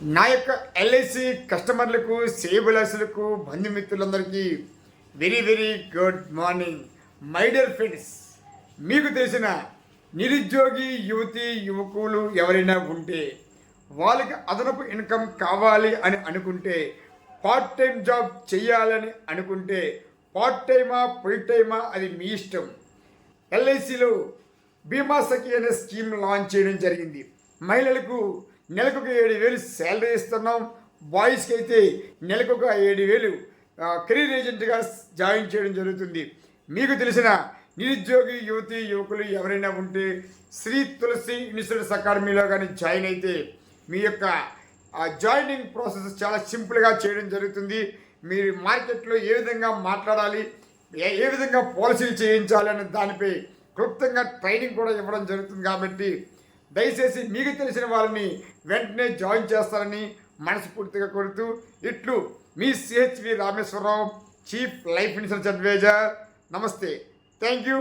నా యొక్క ఎల్ఐసి కస్టమర్లకు శ్రేయోభిలాషులకు బంధుమిత్రులందరికీ very very good morning. My dear friends, మీకు తెలిసిన నిరుద్యోగి యువతి యువకులు ఎవరైనా ఉంటే, వాళ్ళకి అదనపు ఇన్కమ్ కావాలి అని అనుకుంటే, పార్ట్ టైం జాబ్ చేయాలని అనుకుంటే, పార్ట్ టైమా ఫుల్ టైమా అది మీ ఇష్టం. ఎల్ఐసిలో బీమా సఖి అనే స్కీమ్ లాంచ్ చేయడం జరిగింది. మహిళలకు నెలకు 7,000 శాలరీ ఇస్తున్నాం. బాయ్స్కి అయితే నెలకు 7,000 కెరీర్ ఏజెంట్గా జాయిన్ చేయడం జరుగుతుంది. మీకు తెలిసిన నిరుద్యోగి యువతి యువకులు ఎవరైనా ఉంటే శ్రీ తులసి ఇన్స్టిట్యూట్స్ అకాడమీలో కానీ జాయిన్ అయితే మీ యొక్క జాయినింగ్ ప్రాసెస్ చాలా సింపుల్గా చేయడం జరుగుతుంది. మీరు మార్కెట్లో ఏ విధంగా మాట్లాడాలి, ఏ విధంగా పాలసీలు చేయించాలి అనే దానిపై క్లుప్తంగా ట్రైనింగ్ కూడా ఇవ్వడం జరుగుతుంది. కాబట్టి దయచేసి మీకు తెలిసిన వాళ్ళని వెంటనే జాయిన్ చేస్తారని మనస్ఫూర్తిగా కోరుతూ, ఇట్లు మీ CHV Rameshwara Rao, chief life insurance advisor. నమస్తే. Thank you.